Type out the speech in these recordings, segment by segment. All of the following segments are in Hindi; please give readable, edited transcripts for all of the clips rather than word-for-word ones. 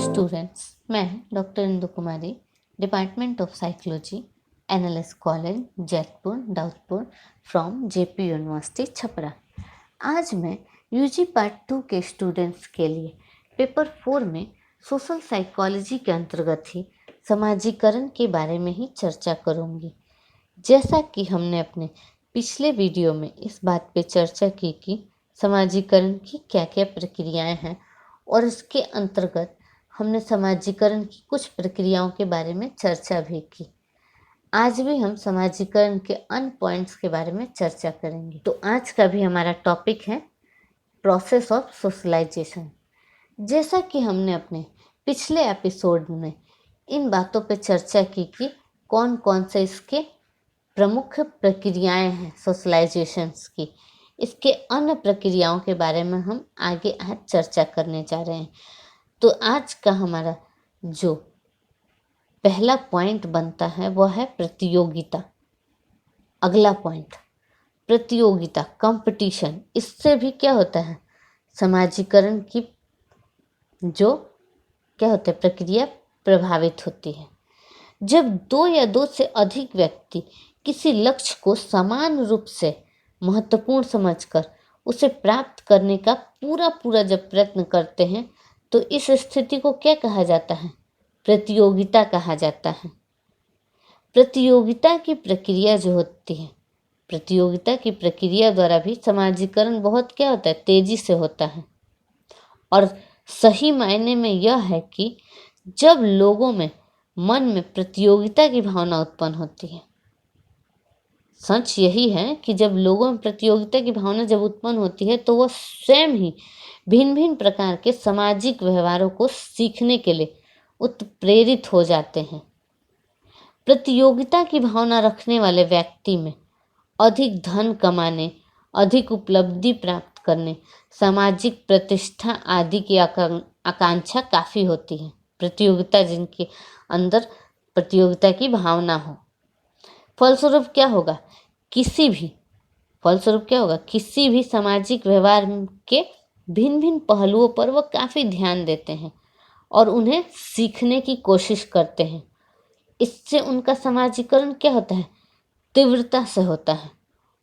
स्टूडेंट्स, मैं doctor Indu Kumari, department of psychology, NLS college, Jaitpur, Daudpur, from JP university Chhapra. आज मैं यूजी पार्ट 2 के स्टूडेंट्स के लिए पेपर 4 में सोशल साइकोलॉजी के अंतर्गत ही समाजीकरण के बारे में ही चर्चा करूँगी। जैसा कि हमने अपने पिछले वीडियो में इस बात पे चर्चा की कि समाजीकरण की क्या क्या प्रक्रियाएं हैं और इसके अंतर्गत हमने समाजीकरण की कुछ प्रक्रियाओं के बारे में चर्चा भी की। आज भी हम समाजीकरण के अन्य पॉइंट्स के बारे में चर्चा करेंगे। तो आज का भी हमारा टॉपिक है प्रोसेस ऑफ सोशलाइजेशन। जैसा कि हमने अपने पिछले एपिसोड में इन बातों पर चर्चा की कि कौन कौन से इसके प्रमुख प्रक्रियाएं हैं सोशलाइजेशंस की, इसके अन्य प्रक्रियाओं के बारे में हम आगे आज चर्चा करने जा रहे हैं। तो आज का हमारा जो पहला पॉइंट बनता है वह है प्रतियोगिता। अगला पॉइंट प्रतियोगिता, कंपटीशन। इससे भी क्या होता है, समाजीकरण की जो क्या होता है प्रक्रिया प्रभावित होती है। जब दो या दो से अधिक व्यक्ति किसी लक्ष्य को समान रूप से महत्वपूर्ण समझकर उसे प्राप्त करने का पूरा जब प्रयत्न करते हैं तो इस स्थिति को क्या कहा जाता है, प्रतियोगिता कहा जाता है। प्रतियोगिता की प्रक्रिया जो होती है, प्रतियोगिता की प्रक्रिया द्वारा भी समाजीकरण बहुत क्या होता है, तेजी से होता है। और सही मायने में यह है कि जब लोगों में मन में प्रतियोगिता की भावना उत्पन्न होती है, सच यही है कि जब लोगों में प्रतियोगिता की भावना जब उत्पन्न होती है तो वह स्वयं ही भिन्न भिन्न प्रकार के सामाजिक व्यवहारों को सीखने के लिए उत्प्रेरित हो जाते हैं। प्रतियोगिता की भावना रखने वाले व्यक्ति में अधिक धन कमाने, अधिक उपलब्धि प्राप्त करने, सामाजिक प्रतिष्ठा आदि की आकांक्षा काफ़ी होती है। प्रतियोगिता जिनके अंदर प्रतियोगिता की भावना हो, फलस्वरूप क्या होगा, किसी भी सामाजिक व्यवहार के भिन्न भिन्न पहलुओं पर वह काफ़ी ध्यान देते हैं और उन्हें सीखने की कोशिश करते हैं। इससे उनका समाजीकरण क्या होता है, तीव्रता से होता है।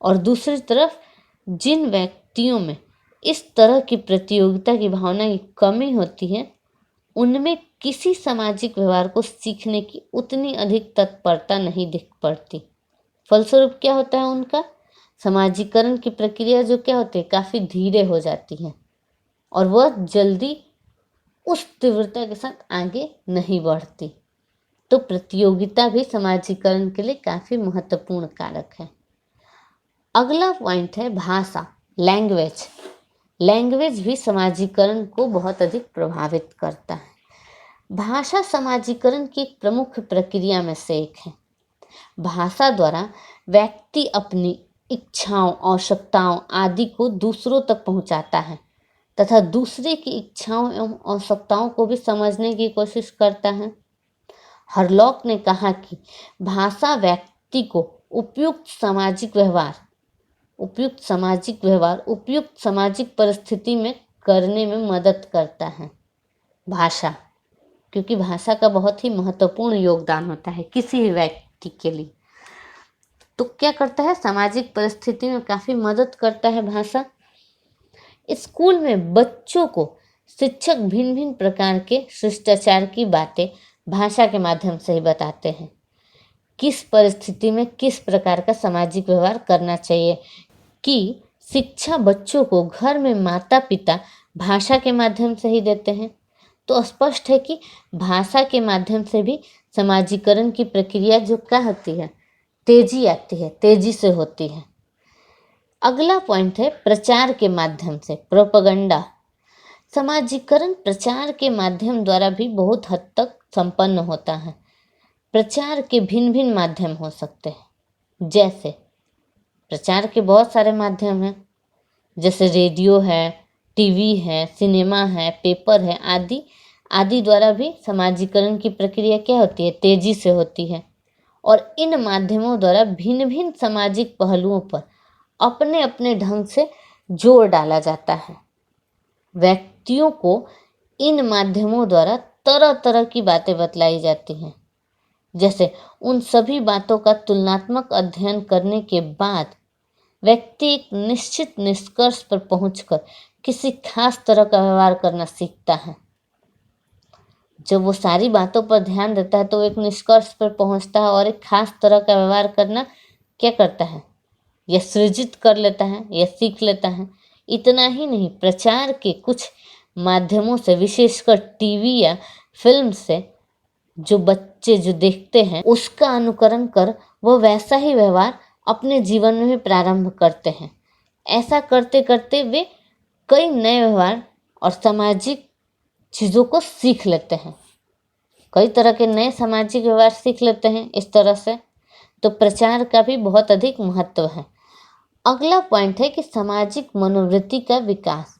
और दूसरी तरफ जिन व्यक्तियों में इस तरह की प्रतियोगिता की भावना की कमी होती है, उनमें किसी सामाजिक व्यवहार को सीखने की उतनी अधिक तत्परता नहीं दिख पड़ती। फलस्वरूप क्या होता है, उनका समाजीकरण की प्रक्रिया जो क्या होती है, काफ़ी धीरे हो जाती है और वह जल्दी उस तीव्रता के साथ आगे नहीं बढ़ती। तो प्रतियोगिता भी समाजीकरण के लिए काफ़ी महत्वपूर्ण कारक है। अगला पॉइंट है भाषा, लैंग्वेज। लैंग्वेज भी समाजीकरण को बहुत अधिक प्रभावित करता है। भाषा समाजीकरण की एक प्रमुख प्रक्रिया में से एक है। भाषा द्वारा व्यक्ति अपनी इच्छाओं, आवश्यकताओं आदि को दूसरों तक पहुंचाता है तथा दूसरे की इच्छाओं एवं आवश्यकताओं को भी समझने की कोशिश करता है। हरलॉक ने कहा कि भाषा व्यक्ति को उपयुक्त सामाजिक परिस्थिति में करने में मदद करता है। भाषा, क्योंकि भाषा का बहुत ही महत्वपूर्ण योगदान होता है किसी भी व्यक्ति के लिए। तो क्या करता है, सामाजिक परिस्थिति में काफ़ी मदद करता है भाषा। स्कूल में बच्चों को शिक्षक भिन्न भिन्न प्रकार के शिष्टाचार की बातें भाषा के माध्यम से ही बताते हैं। किस परिस्थिति में किस प्रकार का सामाजिक व्यवहार करना चाहिए, कि शिक्षा बच्चों को घर में माता पिता भाषा के माध्यम से ही देते हैं। तो स्पष्ट है कि भाषा के माध्यम से भी समाजीकरण की प्रक्रिया जो क्या होती है, तेजी से होती है। अगला पॉइंट है प्रचार के माध्यम से, प्रोपेगेंडा। समाजीकरण प्रचार के माध्यम द्वारा भी बहुत हद तक संपन्न होता है। प्रचार के भिन्न भिन्न माध्यम हो सकते हैं, जैसे प्रचार के बहुत सारे माध्यम हैं, जैसे रेडियो है, टीवी है, सिनेमा है, पेपर है आदि द्वारा भी समाजीकरण की प्रक्रिया क्या होती है, तेजी से होती है। और इन माध्यमों द्वारा भिन्न भिन्न सामाजिक पहलुओं पर अपने अपने ढंग से जोर डाला जाता है। व्यक्तियों को इन माध्यमों द्वारा तरह तरह की बातें बतलाई जाती हैं। जैसे उन सभी बातों का तुलनात्मक अध्ययन करने के बाद व्यक्ति एक निश्चित निष्कर्ष पर पहुंचकर किसी खास तरह का व्यवहार करना सीखता है। जब वो सारी बातों पर ध्यान देता है तो एक निष्कर्ष पर पहुंचता है और एक खास तरह का व्यवहार करना क्या करता है, यह सृजित कर लेता है, यह सीख लेता है। इतना ही नहीं, प्रचार के कुछ माध्यमों से, विशेषकर टीवी या फिल्म से जो बच्चे जो देखते हैं उसका अनुकरण कर वह वैसा ही व्यवहार अपने जीवन में भी प्रारंभ करते हैं। ऐसा करते करते वे कई नए व्यवहार और सामाजिक चीज़ों को सीख लेते हैं। कई तरह के नए सामाजिक व्यवहार सीख लेते हैं इस तरह से। तो प्रचार का भी बहुत अधिक महत्व है। अगला पॉइंट है कि सामाजिक मनोवृत्ति का विकास।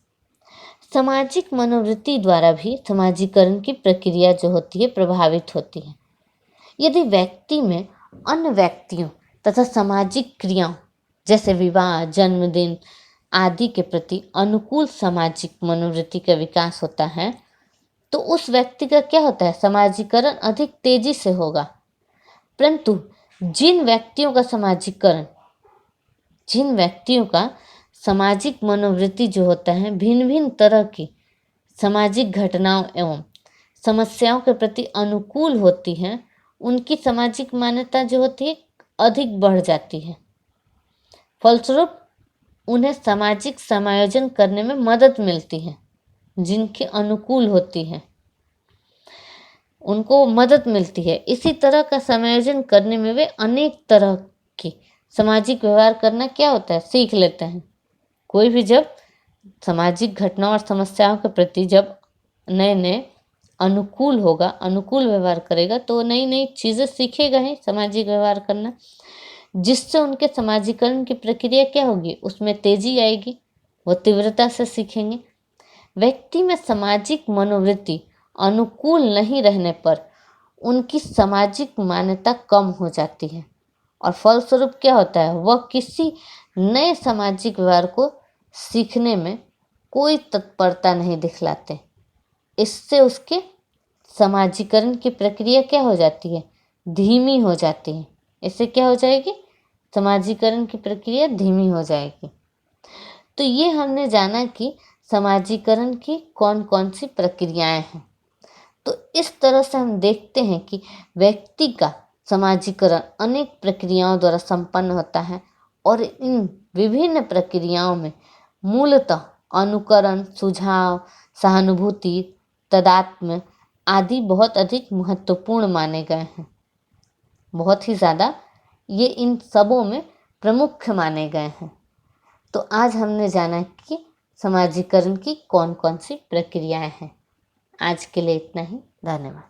सामाजिक मनोवृत्ति द्वारा भी समाजीकरण की प्रक्रिया जो होती है प्रभावित होती है। यदि व्यक्ति में अन्य व्यक्तियों तथा सामाजिक क्रियाओं जैसे विवाह, जन्मदिन आदि के प्रति अनुकूल सामाजिक मनोवृत्ति का विकास होता है तो उस व्यक्ति का क्या होता है, समाजीकरण अधिक तेजी से होगा। परंतु जिन व्यक्तियों का सामाजिक मनोवृत्ति जो होता है भिन्न भिन्न तरह की सामाजिक घटनाओं एवं समस्याओं के प्रति अनुकूल होती हैं, उनकी सामाजिक मान्यता जो होती है अधिक बढ़ जाती है। फलस्वरूप उन्हें सामाजिक समायोजन करने में मदद मिलती है। जिनके अनुकूल होती है उनको मदद मिलती है। इसी तरह का समायोजन करने में वे अनेक तरह की सामाजिक व्यवहार करना क्या होता है, सीख लेते हैं। कोई भी जब सामाजिक घटनाओं और समस्याओं के प्रति जब नए नए अनुकूल होगा, अनुकूल व्यवहार करेगा तो नई नई चीज़ें सीखेगा ही सामाजिक व्यवहार करना, जिससे उनके समाजीकरण की प्रक्रिया क्या होगी, उसमें तेजी आएगी, वो तीव्रता से सीखेंगे। व्यक्ति में सामाजिक मनोवृत्ति अनुकूल नहीं रहने पर उनकी सामाजिक मान्यता कम हो जाती है और फलस्वरूप क्या होता है, वह किसी नए सामाजिक व्यवहार को सीखने में कोई तत्परता नहीं दिखलाते। इससे उसके समाजीकरण की प्रक्रिया क्या हो जाती है, धीमी हो जाती है। इससे क्या हो जाएगी, समाजीकरण की प्रक्रिया धीमी हो जाएगी। तो ये हमने जाना कि समाजीकरण की कौन कौन सी प्रक्रियाएं हैं। तो इस तरह से हम देखते हैं कि व्यक्ति का समाजीकरण अनेक प्रक्रियाओं द्वारा संपन्न होता है और इन विभिन्न प्रक्रियाओं में मूलतः अनुकरण, सुझाव, सहानुभूति, तादात्म्य आदि बहुत अधिक महत्वपूर्ण माने गए हैं। बहुत ही ज़्यादा ये इन सबों में प्रमुख माने गए हैं। तो आज हमने जाना कि समाजीकरण की कौन कौन सी प्रक्रियाएं हैं। आज के लिए इतना ही। धन्यवाद।